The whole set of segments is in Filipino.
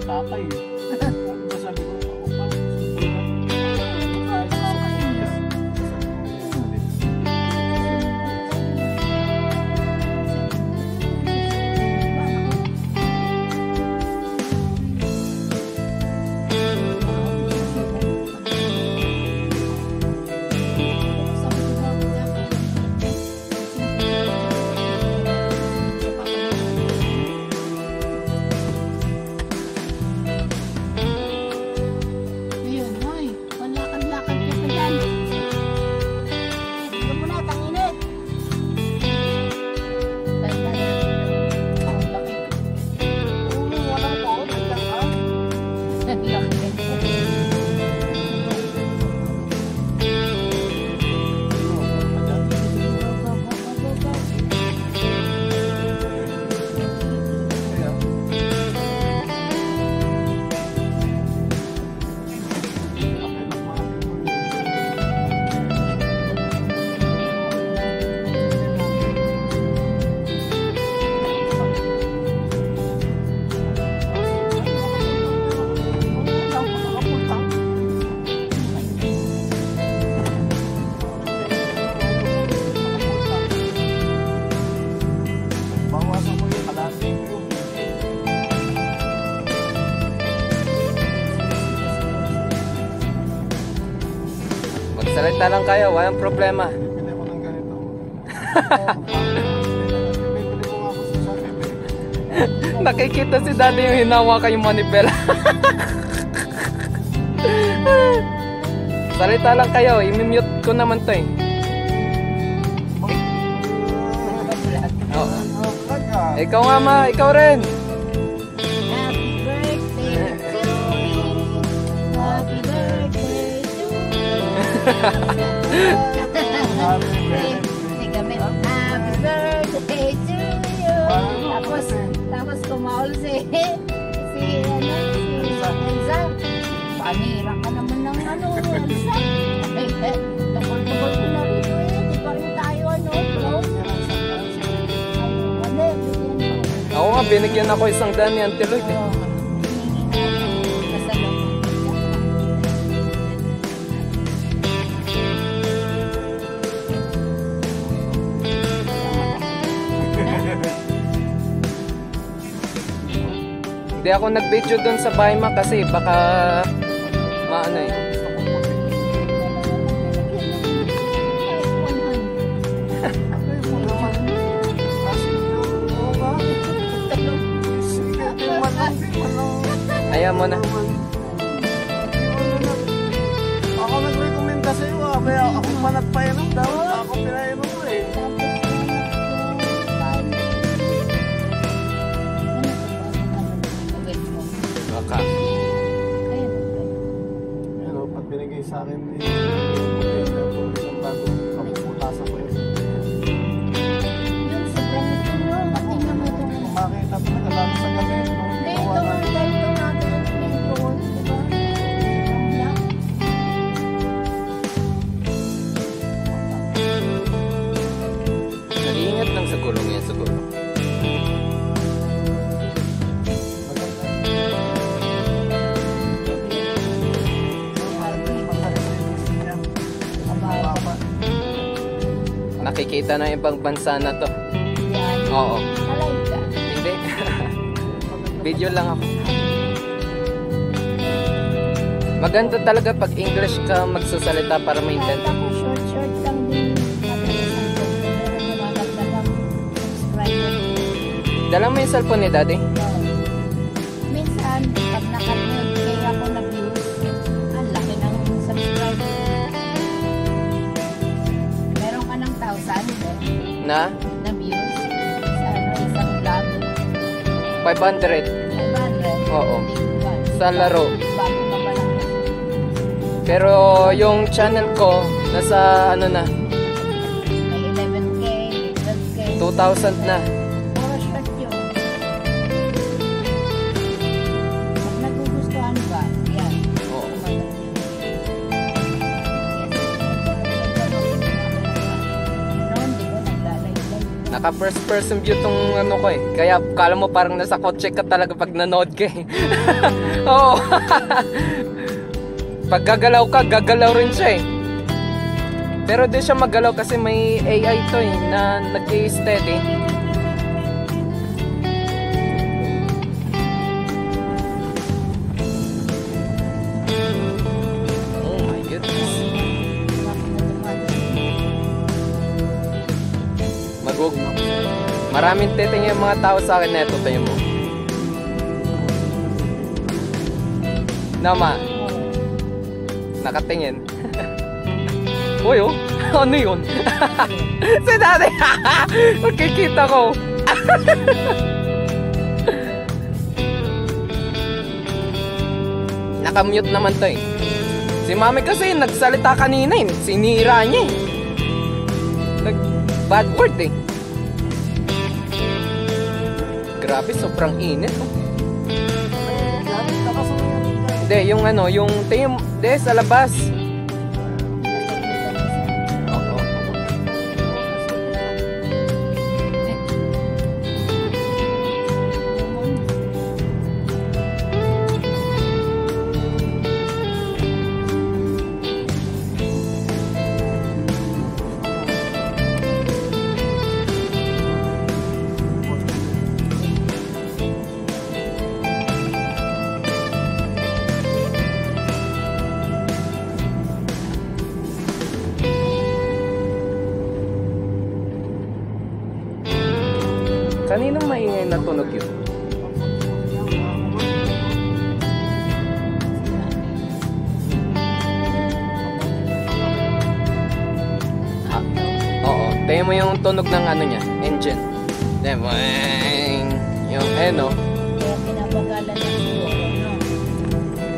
tatay eh. Sabi ko, ako pa. Salita lang kayo, walang problema. Bibili ko ng ganito. Bibili ko nga ako sa Shopee. Nakikita si daddy yung hinawa kayong manibela. Salita lang kayo, i-mute ko naman to eh. Oh. Ikaw nga ma, ikaw rin. Happy birthday to me. Happy birthday to me. Happy birthday to you. Tapos kumaul si Elsa. Panira ka naman ng Elsa. Tukol-tukol ko na rito eh. Di pa rin tayo Ako nga, binigyan ako isang daan ni Auntie Lloyd eh. Hindi ako nag-video dun sa bahay ma kasi baka maano eh. Ayaw mo na. Ako nag-recommenda sa'yo ah. Kaya ako pa nagpainom daw. Ako pinainom mo eh. Baka. Pero pag binigay sa akin ni isang bago, kapuputasan ko yun. Makita talaga lang sa gabi. Nag-iingat lang sa gulong yan siguro. Nakikita na ibang bansa na to. Oo. Hindi. Video lang ako. Maganda talaga pag English ka magsasalita para maintindihan. Short lang din. Dala mo yung cellphone ni daddy? Minsan, pag nakapag-play ako na views, ang laki ng subscriber. Meron ka ng 1,000 Na? na views sa isang vlog. 500. 500. Oo. Hindi Sa laro. bago ka pa lang. Pero yung channel ko, nasa ano na, May 11K, 12K. 2,000 na. Puro short yun. Pag nagugustuhan ba, yan. Oo. Noon, di ko naglalay-lay. naka first person view tong ano ko eh. Kaya kala mo parang nasa kotse ka talaga pag nanood ka eh. Oo. Pag gagalaw ka, gagalaw rin siya eh. Pero di siya magalaw kasi may AI to eh, na nag-i-steady. Oh my goodness. Maraming titingin yung mga tao sa akin na ito, tayo mo. Nama. Nakatingin. Uy, oh. Ano yun? Si Daddy. Makikita ko. Nakamute naman to eh. Si Mami kasi nagsalita kanina eh. Sinira niya eh. Bad word eh. Grabe, sobrang init oh. Hindi, yung ano, yung tingin, hindi, sa labas. Kaninong maingay na tunog yun? Ah, oo. Tayo mo yung tunog ng ano niya, engine. Diba? Yung ano. Kaya pinapagalan ng siguro, no?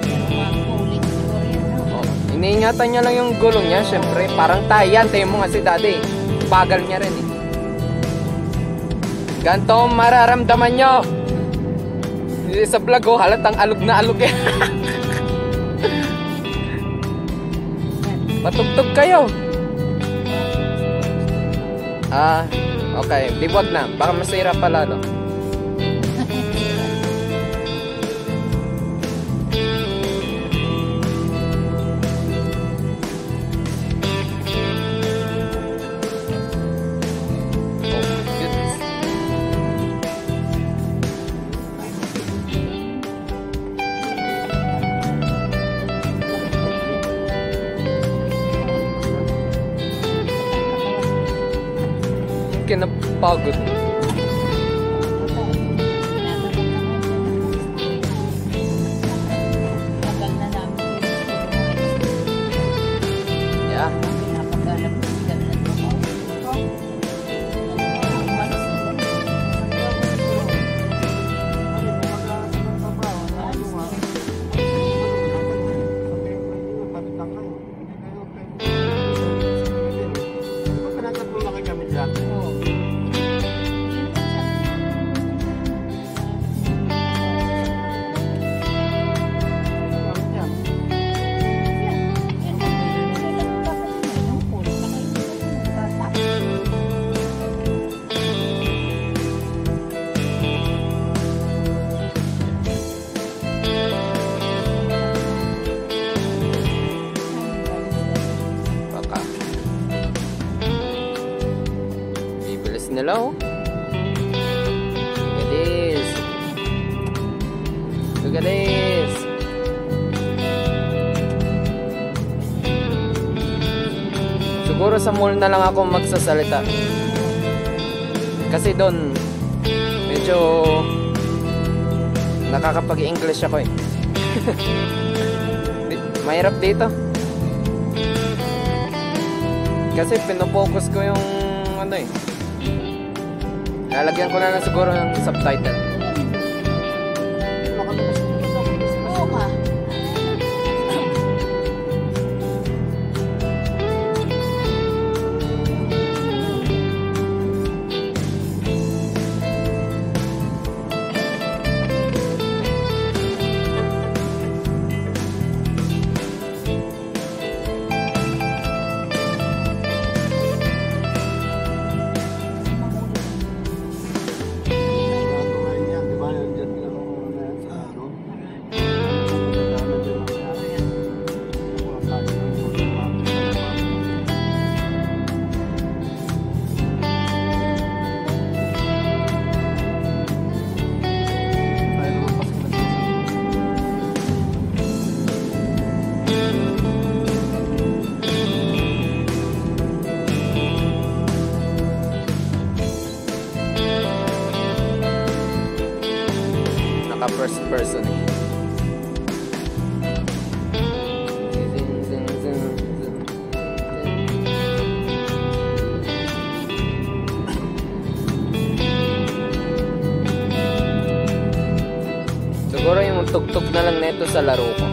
Pero makulit siguro yun, no? Oo. Iniingatan niya lang yung gulong niya, syempre. Parang tayan. Tayo mo nga si Daddy. Bagal niya rin eh. Ganto ang mararamdaman nyo. Sa vlog oh, halatang alog na alog eh. Patugtog kayo. Ah, okay. Di wag na. Baka masira pa lalo. Kinapagod. Yeah. Hello? Look at this. Look at this. Siguro sa mall na lang ako magsasalita. Kasi doon medyo nakakapag-English ako eh. Mahirap dito. Kasi pinopokus ko yung ano eh. Lalagyan ko na lang siguro ng subtitle. Oo ka. first person eh. Siguro yung tugtog na lang neto sa laro ko.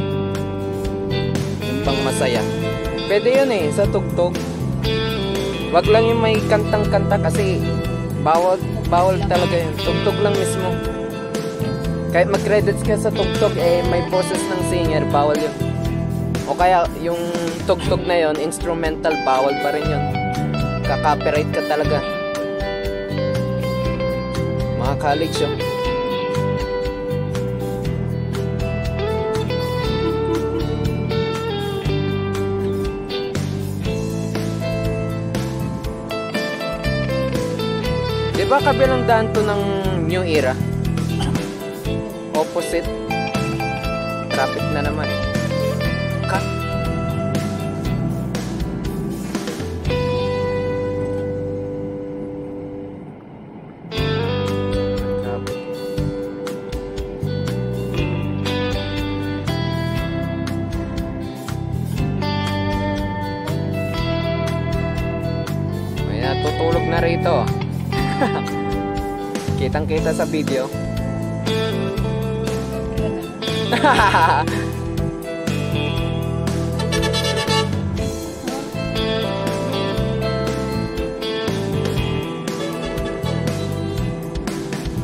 Yung pang masaya. Pwede yun eh, sa tugtog. Wag lang yung may kantang-kanta kasi bawal talaga yun. Tugtog lang mismo. Kahit mag-credits ka sa tugtog, eh may boses ng singer, bawal yun. O kaya yung tugtog na yun, instrumental, bawal pa rin yun. Ka-copyright ka talaga. Mga college yun. Diba kabilang daan to ng New Era? Opposite. Traffic na naman. Cut. May natutulog na rito. Kitang-kita sa video.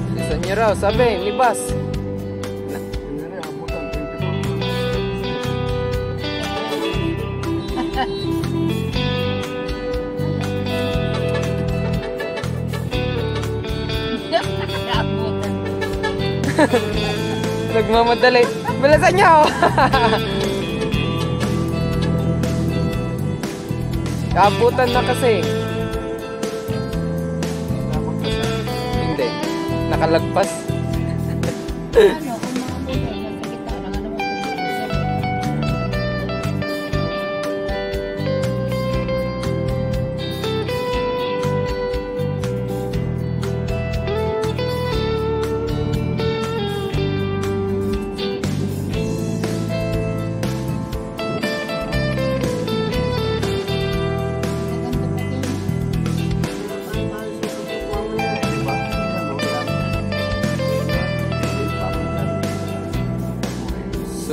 Bilisan nyo raw, sabi, libas. Nagmamadali. Bilisan nyo! Abutan na kasi. Hindi. Nakalagpas. Ano, kung mga buhay, nasa kita na nga naman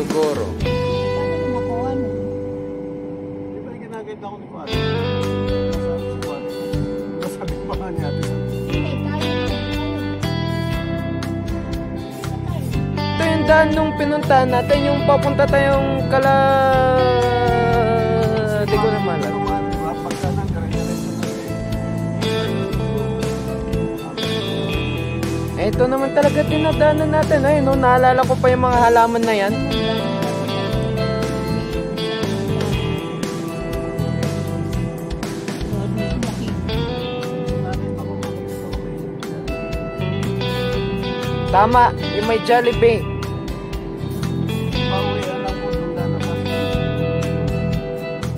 Siguro. paano nakuha no? Di ba yung ginaganda ko ni Kuwari? Si Kuwari. Nasabi pa nga niya. Hindi, tayo Ito yung daan nung pinuntahan natin, yung papunta tayong di ko na malala. Pagka nang kare-kareso na Ito naman talaga dinadaanan natin. Ay, no, naalala ko pa yung mga halaman na yan. Tama, yung may Jollibee. Pawian lang po doon na naman.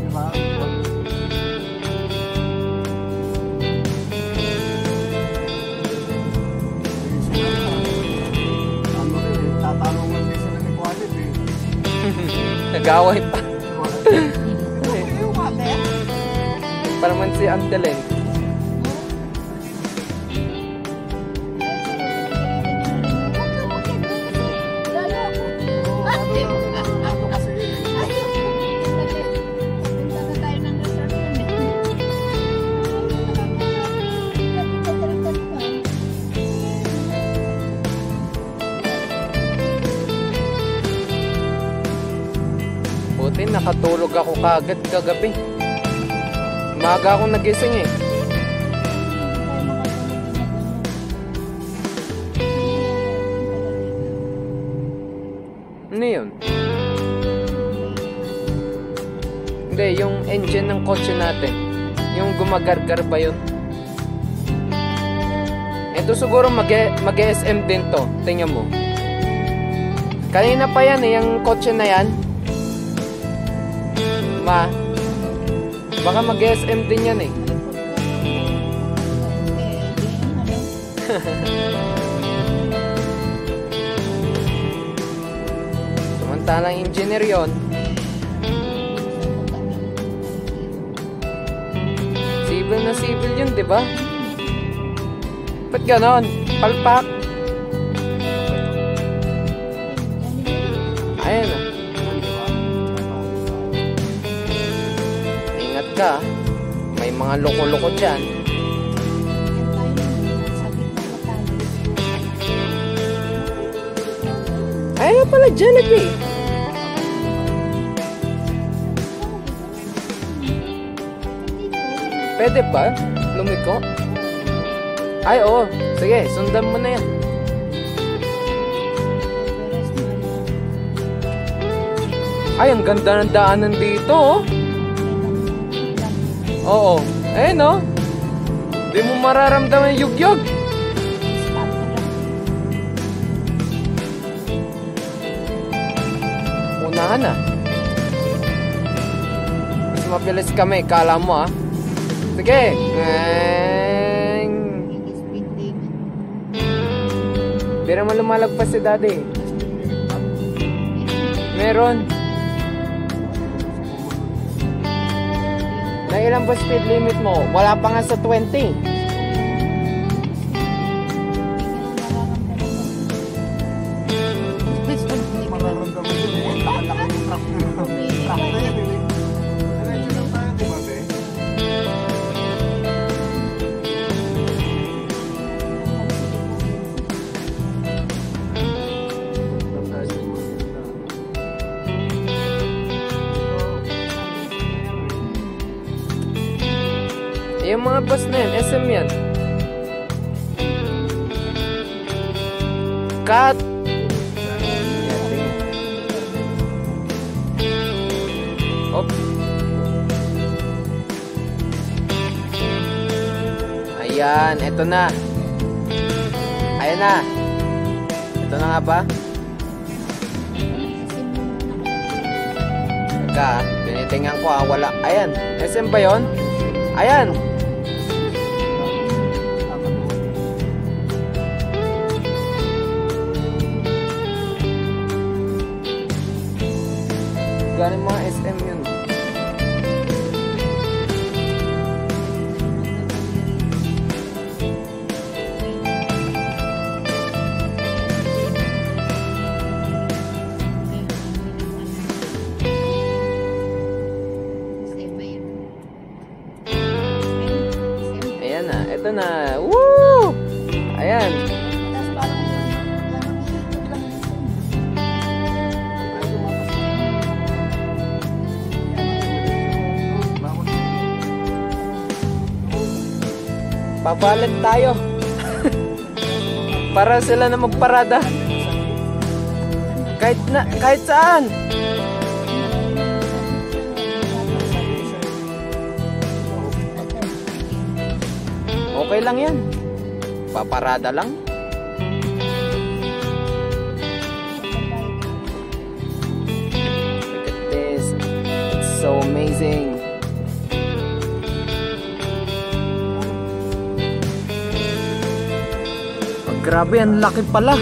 Di ba? Ano rin, tatanungan din sila ni Kuwari. Nag-away pa. Yung mate. Para man si Antelen. Buti nakatulog ako kagad kagabi. Maaga akong nagising eh. Ano yun? Hindi, yung engine ng kotse natin. Yung gumagargar ba yun? Ito siguro mag-SM din to. Tingnan mo. Kanina pa yan eh, yung kotse na yan. Baka mag-SM din yan eh. Samantalang engineer yon. Civil na civil yun, di ba? Ba't ganon? Palpak. Ayan na. Ingat ka. May mga loko-loko dyan. Ayan pala dyan, eh. Pwede ba? Lumiko? Ay, oo. Sige, sundan mo na yan. Ay, ang ganda ng daanan dito, oh. Oo. Ayun, oh. Di mo mararamdaman yung yugyog. Unahan na. Mas mabilis kami, kala mo, ah. Sige. Di naman lumalagpas si daddy. Meron. Na ilan ba speed limit mo? Wala pa nga sa 20. Mararamdaman yun eh. Nakalaki yung truck na yan eh. Diretso lang tayo, di ba, be? Yung mga bus na yan, SM yan. Cut! Op. Ayan, eto na. Ayan na. Ito na nga ba? Teka, tinitingnan ko, wala. Ayan, SM ba yun? Ayan. Galing mga SM yun. Ayan na, ito na. Woo! Ayan. Papalit tayo. Para sila na magparada. Kahit saan. Okay lang yan. Paparada lang. Look at this. It's so amazing. Grabe, ang laki pala.